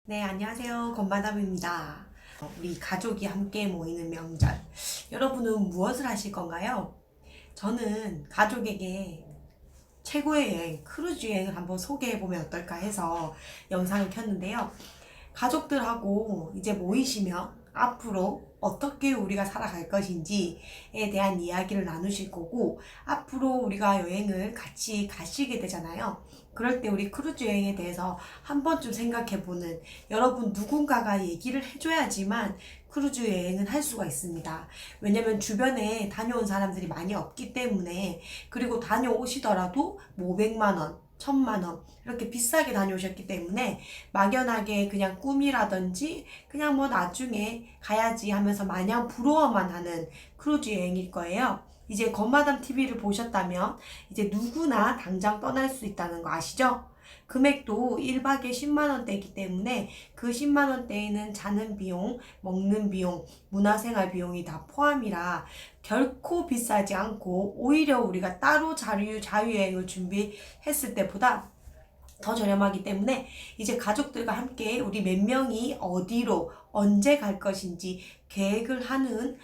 네, 안녕하세요. 건마담입니다. 우리 가족이 함께 모이는 명절. 여러분은 무엇을 하실 건가요? 저는 가족에게 최고의 여행, 크루즈 여행을 한번 소개해보면 어떨까 해서 영상을 켰는데요. 가족들하고 이제 모이시면 앞으로 어떻게 우리가 살아갈 것인지에 대한 이야기를 나누실 거고, 앞으로 우리가 여행을 같이 가시게 되잖아요. 그럴 때 우리 크루즈 여행에 대해서 한 번쯤 생각해보는, 여러분 누군가가 얘기를 해줘야지만 크루즈 여행은 할 수가 있습니다. 왜냐면 주변에 다녀온 사람들이 많이 없기 때문에. 그리고 다녀오시더라도 뭐 500만 원, 1000만 원 이렇게 비싸게 다녀오셨기 때문에 막연하게 그냥 꿈이라든지 그냥 뭐 나중에 가야지 하면서 마냥 부러워만 하는 크루즈 여행일 거예요. 이제 건마담 TV를 보셨다면 이제 누구나 당장 떠날 수 있다는 거 아시죠? 금액도 1박에 10만원대이기 때문에 그 10만원대에는 자는 비용, 먹는 비용, 문화생활 비용이 다 포함이라 결코 비싸지 않고, 오히려 우리가 따로 자유여행을 준비했을 때보다 더 저렴하기 때문에 이제 가족들과 함께 우리 몇 명이 어디로 언제 갈 것인지 계획을 하는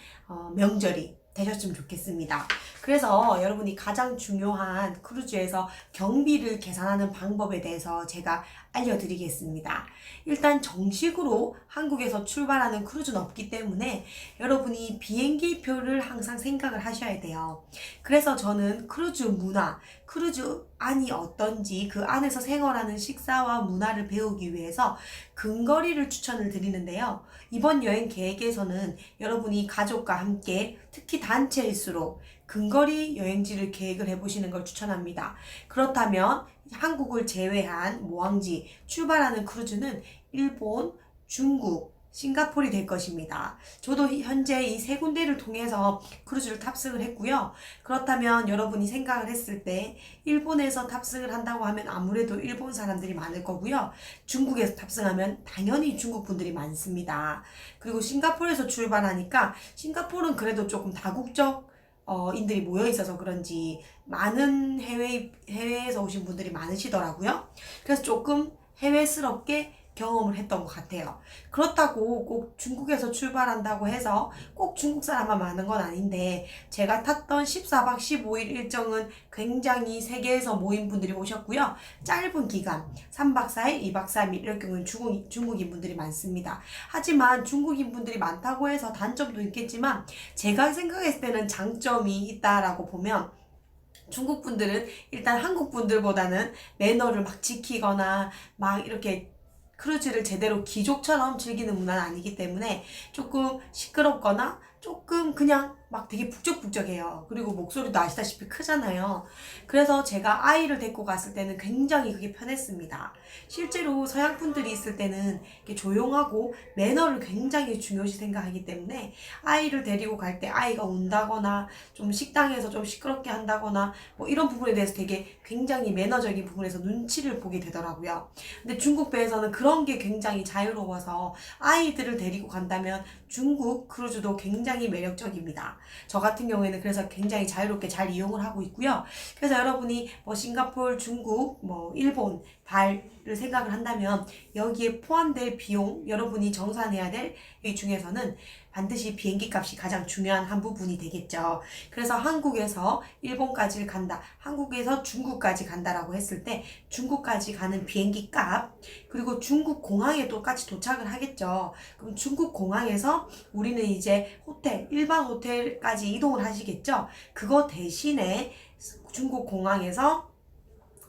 명절이 되셨으면 좋겠습니다. 그래서 여러분이 가장 중요한 크루즈에서 경비를 계산하는 방법에 대해서 제가 알려드리겠습니다. 일단 정식으로 한국에서 출발하는 크루즈는 없기 때문에 여러분이 비행기 표를 항상 생각을 하셔야 돼요. 그래서 저는 크루즈 문화, 크루즈 안이 어떤지, 그 안에서 생활하는 식사와 문화를 배우기 위해서 근거리를 추천을 드리는데요. 이번 여행 계획에서는 여러분이 가족과 함께, 특히 단체일수록 근거리 여행지를 계획을 해보시는 걸 추천합니다. 그렇다면 한국을 제외한 모항지 출발하는 크루즈는 일본, 중국, 싱가포르이 될 것입니다. 저도 현재 이 세 군데를 통해서 크루즈를 탑승을 했고요. 그렇다면 여러분이 생각을 했을 때 일본에서 탑승을 한다고 하면 아무래도 일본 사람들이 많을 거고요. 중국에서 탑승하면 당연히 중국 분들이 많습니다. 그리고 싱가포르에서 출발하니까 싱가포르는 그래도 조금 다국적 인들이 모여 있어서 그런지 많은 해외에서 오신 분들이 많으시더라고요. 그래서 조금 해외스럽게 경험을 했던 것 같아요. 그렇다고 꼭 중국에서 출발한다고 해서 꼭 중국 사람만 많은 건 아닌데, 제가 탔던 14박 15일 일정은 굉장히 세계에서 모인 분들이 오셨고요. 짧은 기간 3박 4일, 2박 3일 이럴 경우는 중국인 분들이 많습니다. 하지만 중국인 분들이 많다고 해서 단점도 있겠지만 제가 생각했을 때는 장점이 있다라고 보면, 중국 분들은 일단 한국 분들보다는 매너를 막 지키거나 막 이렇게 크루즈를 제대로 귀족처럼 즐기는 문화는 아니기 때문에 조금 시끄럽거나 조금 그냥 막 되게 북적북적해요. 그리고 목소리도 아시다시피 크잖아요. 그래서 제가 아이를 데리고 갔을 때는 굉장히 그게 편했습니다. 실제로 서양 분들이 있을 때는 이렇게 조용하고 매너를 굉장히 중요시 생각하기 때문에 아이를 데리고 갈 때 아이가 운다거나 좀 식당에서 좀 시끄럽게 한다거나 뭐 이런 부분에 대해서 되게 굉장히 매너적인 부분에서 눈치를 보게 되더라고요. 근데 중국 배에서는 그런 게 굉장히 자유로워서 아이들을 데리고 간다면 중국 크루즈도 굉장히 매력적입니다. 저 같은 경우에는 그래서 굉장히 자유롭게 잘 이용을 하고 있고요. 그래서 여러분이 뭐 싱가포르, 중국, 뭐 일본, 발을 생각을 한다면 여기에 포함될 비용, 여러분이 정산해야 될 이 중에서는 반드시 비행기 값이 가장 중요한 한 부분이 되겠죠. 그래서 한국에서 일본까지 간다, 한국에서 중국까지 간다라고 했을 때 중국까지 가는 비행기 값, 그리고 중국 공항에 똑같이 도착을 하겠죠. 그럼 중국 공항에서 우리는 이제 호텔, 일반 호텔까지 이동을 하시겠죠. 그거 대신에 중국 공항에서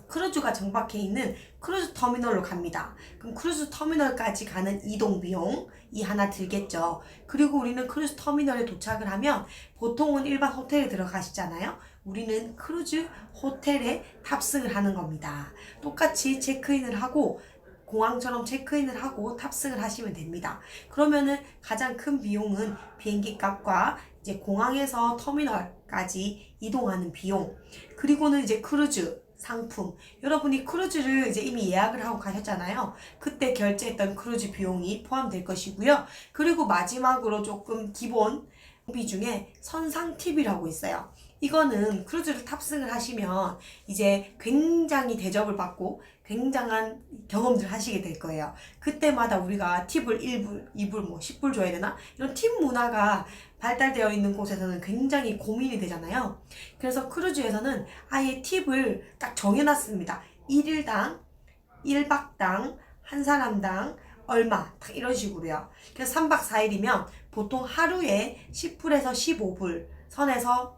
크루즈가 정박해 있는 크루즈 터미널로 갑니다. 그럼 크루즈 터미널까지 가는 이동 비용이 하나 들겠죠. 그리고 우리는 크루즈 터미널에 도착을 하면 보통은 일반 호텔에 들어가시잖아요. 우리는 크루즈 호텔에 탑승을 하는 겁니다. 똑같이 체크인을 하고 공항처럼 체크인을 하고 탑승을 하시면 됩니다. 그러면은 가장 큰 비용은 비행기 값과 이제 공항에서 터미널까지 이동하는 비용, 그리고는 이제 크루즈 상품, 여러분이 크루즈를 이제 이미 예약을 하고 가셨잖아요. 그때 결제했던 크루즈 비용이 포함될 것이고요. 그리고 마지막으로 조금 기본 비 중에 선상 팁이라고 있어요. 이거는 크루즈를 탑승을 하시면 이제 굉장히 대접을 받고 굉장한 경험들 하시게 될 거예요. 그때마다 우리가 팁을 1불, 2불, 뭐 10불 줘야 되나? 이런 팁 문화가 발달되어 있는 곳에서는 굉장히 고민이 되잖아요. 그래서 크루즈에서는 아예 팁을 딱 정해놨습니다. 1일당, 1박당, 한 사람당 얼마, 딱 이런 식으로요. 그래서 3박 4일이면 보통 하루에 10불에서 15불 선에서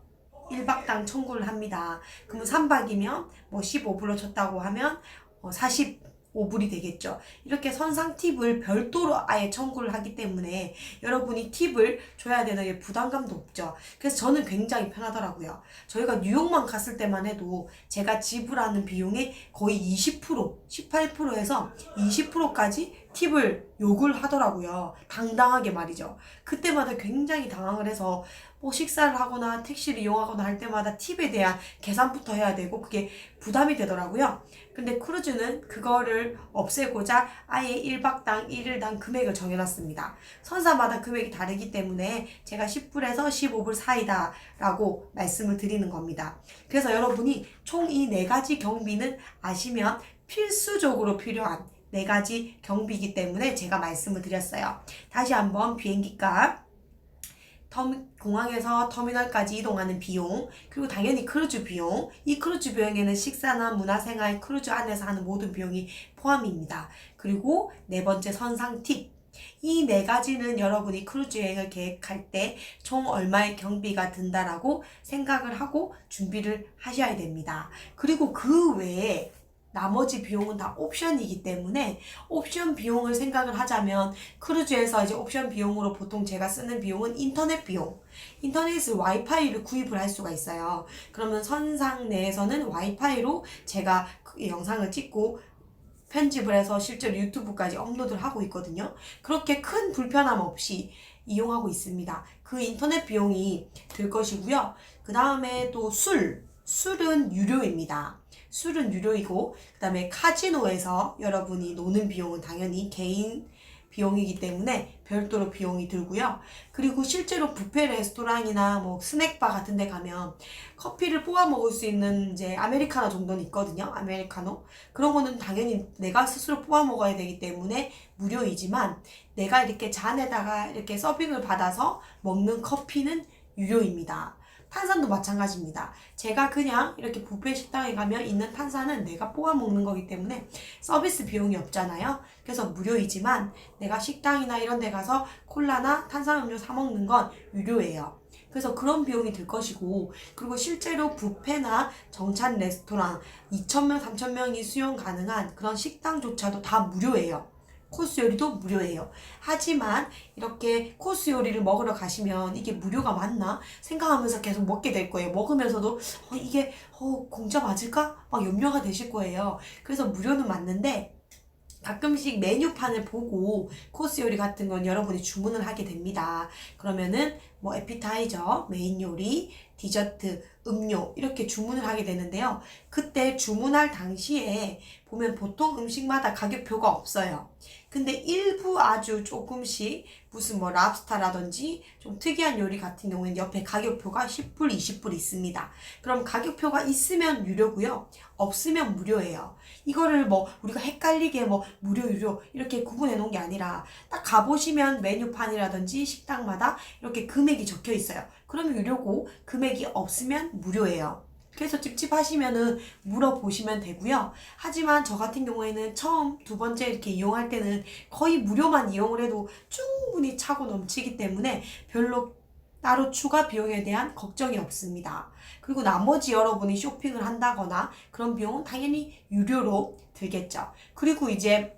1박당 청구를 합니다. 그러면 3박이면 뭐 15불로 쳤다고 하면 45불이 되겠죠. 이렇게 선상 팁을 별도로 아예 청구를 하기 때문에 여러분이 팁을 줘야 되는 게 부담감도 없죠. 그래서 저는 굉장히 편하더라고요. 저희가 뉴욕만 갔을 때만 해도 제가 지불하는 비용의 거의 20%, 18%에서 20%까지 팁을 요구를 하더라고요. 당당하게 말이죠. 그때마다 굉장히 당황을 해서 뭐 식사를 하거나 택시를 이용하거나 할 때마다 팁에 대한 계산부터 해야 되고 그게 부담이 되더라고요. 근데 크루즈는 그거를 없애고자 아예 1박당 1일당 금액을 정해놨습니다. 선사마다 금액이 다르기 때문에 제가 10불에서 15불 사이다 라고 말씀을 드리는 겁니다. 그래서 여러분이 총 이 4가지 경비는 아시면 필수적으로 필요한 4가지 경비이기 때문에 제가 말씀을 드렸어요. 다시 한번 비행기값, 공항에서 터미널까지 이동하는 비용, 그리고 당연히 크루즈 비용, 이 크루즈 비용에는 식사나 문화생활, 크루즈 안에서 하는 모든 비용이 포함입니다. 그리고 4번째 선상 팁. 이 4가지는 여러분이 크루즈 여행을 계획할 때 총 얼마의 경비가 든다라고 생각을 하고 준비를 하셔야 됩니다. 그리고 그 외에 나머지 비용은 다 옵션이기 때문에 옵션 비용을 생각을 하자면 크루즈에서 이제 옵션 비용으로 보통 제가 쓰는 비용은 인터넷 비용. 인터넷을 와이파이를 구입을 할 수가 있어요. 그러면 선상 내에서는 와이파이로 제가 그 영상을 찍고 편집을 해서 실제로 유튜브까지 업로드를 하고 있거든요. 그렇게 큰 불편함 없이 이용하고 있습니다. 그 인터넷 비용이 들 것이고요. 그 다음에 또 술은 유료입니다. 술은 유료이고 그 다음에 카지노에서 여러분이 노는 비용은 당연히 개인 비용이기 때문에 별도로 비용이 들고요. 그리고 실제로 뷔페 레스토랑이나 뭐 스낵바 같은 데 가면 커피를 뽑아 먹을 수 있는 이제 아메리카노 정도는 있거든요. 아메리카노. 그런 거는 당연히 내가 스스로 뽑아 먹어야 되기 때문에 무료이지만 내가 이렇게 잔에다가 이렇게 서빙을 받아서 먹는 커피는 유료입니다. 탄산도 마찬가지입니다. 제가 그냥 이렇게 뷔페 식당에 가면 있는 탄산은 내가 뽑아 먹는 거기 때문에 서비스 비용이 없잖아요. 그래서 무료이지만 내가 식당이나 이런 데 가서 콜라나 탄산음료 사 먹는 건 유료예요. 그래서 그런 비용이 들 것이고, 그리고 실제로 뷔페나 정찬 레스토랑 2,000명, 3,000명이 수용 가능한 그런 식당조차도 다 무료예요. 코스 요리도 무료예요. 하지만 이렇게 코스 요리를 먹으러 가시면 이게 무료가 맞나 생각하면서 계속 먹게 될 거예요. 먹으면서도 이게 공짜 맞을까? 막 염려가 되실 거예요. 그래서 무료는 맞는데 가끔씩 메뉴판을 보고 코스 요리 같은 건 여러분이 주문을 하게 됩니다. 그러면은 뭐 에피타이저, 메인 요리, 디저트, 음료 이렇게 주문을 하게 되는데요. 그때 주문할 당시에 보면 보통 음식마다 가격표가 없어요. 근데 일부 아주 조금씩 무슨 뭐 랍스타라든지 좀 특이한 요리 같은 경우에는 옆에 가격표가 10불, 20불 있습니다. 그럼 가격표가 있으면 유료고요. 없으면 무료예요. 이거를 뭐 우리가 헷갈리게 뭐 무료, 유료 이렇게 구분해 놓은 게 아니라 딱 가보시면 메뉴판이라든지 식당마다 이렇게 금액이 적혀 있어요. 그러면 유료고 금액이 없으면 무료예요. 그래서 찝찝하시면은 물어보시면 되고요. 하지만 저 같은 경우에는 처음, 두 번째 이렇게 이용할 때는 거의 무료만 이용을 해도 충분히 차고 넘치기 때문에 별로 따로 추가 비용에 대한 걱정이 없습니다. 그리고 나머지 여러분이 쇼핑을 한다거나 그런 비용은 당연히 유료로 들겠죠. 그리고 이제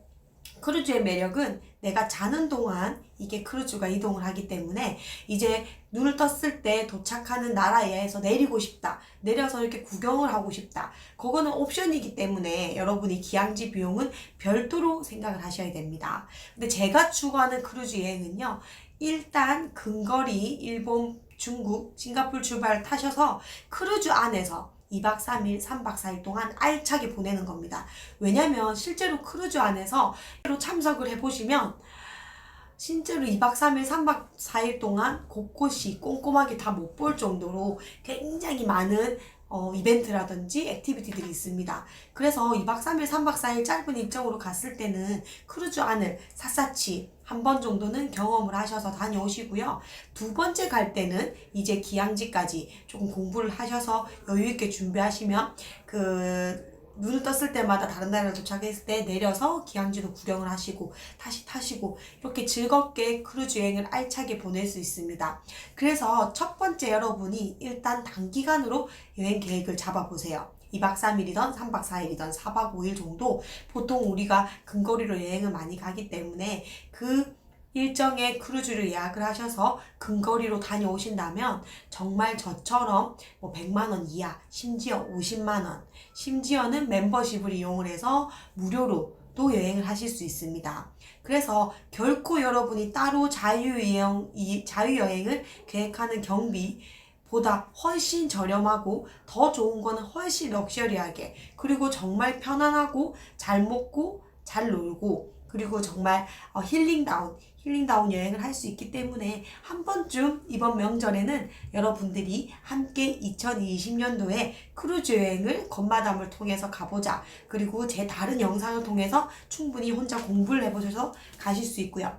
크루즈의 매력은 내가 자는 동안 이게 크루즈가 이동을 하기 때문에 이제 눈을 떴을 때 도착하는 나라에서 내리고 싶다. 내려서 이렇게 구경을 하고 싶다. 그거는 옵션이기 때문에 여러분이 기항지 비용은 별도로 생각을 하셔야 됩니다. 근데 제가 추구하는 크루즈 여행은요. 일단 근거리 일본, 중국, 싱가포르 출발 타셔서 크루즈 안에서 2박 3일, 3박 4일 동안 알차게 보내는 겁니다. 왜냐면 실제로 크루즈 안에서 참석을 해보시면 진짜로 2박 3일, 3박 4일 동안 곳곳이 꼼꼼하게 다 못 볼 정도로 굉장히 많은 이벤트라든지 액티비티들이 있습니다. 그래서 2박 3일, 3박 4일 짧은 일정으로 갔을 때는 크루즈 안을 샅샅이 한 번 정도는 경험을 하셔서 다녀오시고요. 두 번째 갈 때는 이제 기항지까지 조금 공부를 하셔서 여유있게 준비하시면 눈을 떴을 때마다 다른 나라를 도착했을 때 내려서 기항지도 구경을 하시고 다시 타시고 이렇게 즐겁게 크루즈 여행을 알차게 보낼 수 있습니다. 그래서 첫 번째 여러분이 일단 단기간으로 여행 계획을 잡아보세요. 2박 3일이던 3박 4일이던 4박 5일 정도 보통 우리가 근거리로 여행을 많이 가기 때문에 그 일정의 크루즈를 예약을 하셔서 근거리로 다녀오신다면 정말 저처럼 뭐 100만 원 이하, 심지어 50만 원, 심지어는 멤버십을 이용을 해서 무료로 또 여행을 하실 수 있습니다. 그래서 결코 여러분이 따로 자유여행을 계획하는 경비보다 훨씬 저렴하고 더 좋은 거는 훨씬 럭셔리하게 그리고 정말 편안하고 잘 먹고 잘 놀고 그리고 정말 힐링다운 여행을 할 수 있기 때문에 한 번쯤 이번 명절에는 여러분들이 함께 2020년도에 크루즈 여행을 건마담을 통해서 가보자. 그리고 제 다른 영상을 통해서 충분히 혼자 공부를 해보셔서 가실 수 있고요.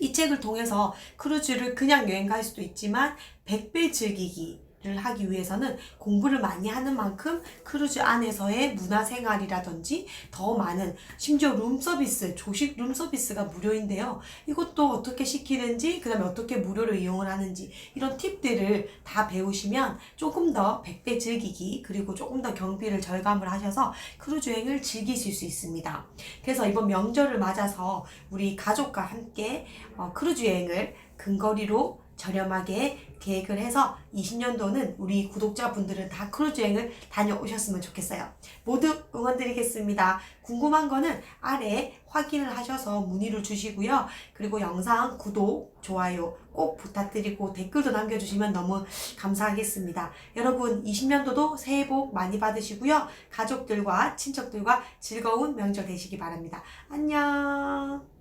이 책을 통해서 크루즈를 그냥 여행 갈 수도 있지만 100배 즐기기 를 하기 위해서는 공부를 많이 하는 만큼 크루즈 안에서의 문화생활이라든지 더 많은 심지어 룸서비스, 조식 룸서비스가 무료인데요. 이것도 어떻게 시키는지 그 다음에 어떻게 무료로 이용을 하는지 이런 팁들을 다 배우시면 조금 더 100배 즐기기 그리고 조금 더 경비를 절감을 하셔서 크루즈 여행을 즐기실 수 있습니다. 그래서 이번 명절을 맞아서 우리 가족과 함께 크루즈 여행을 근거리로 저렴하게 계획을 해서 20년도는 우리 구독자분들은 다 크루즈 여행을 다녀오셨으면 좋겠어요. 모두 응원드리겠습니다. 궁금한 거는 아래 확인을 하셔서 문의를 주시고요. 그리고 영상 구독, 좋아요 꼭 부탁드리고 댓글도 남겨주시면 너무 감사하겠습니다. 여러분 20년도도 새해 복 많이 받으시고요. 가족들과 친척들과 즐거운 명절 되시기 바랍니다. 안녕.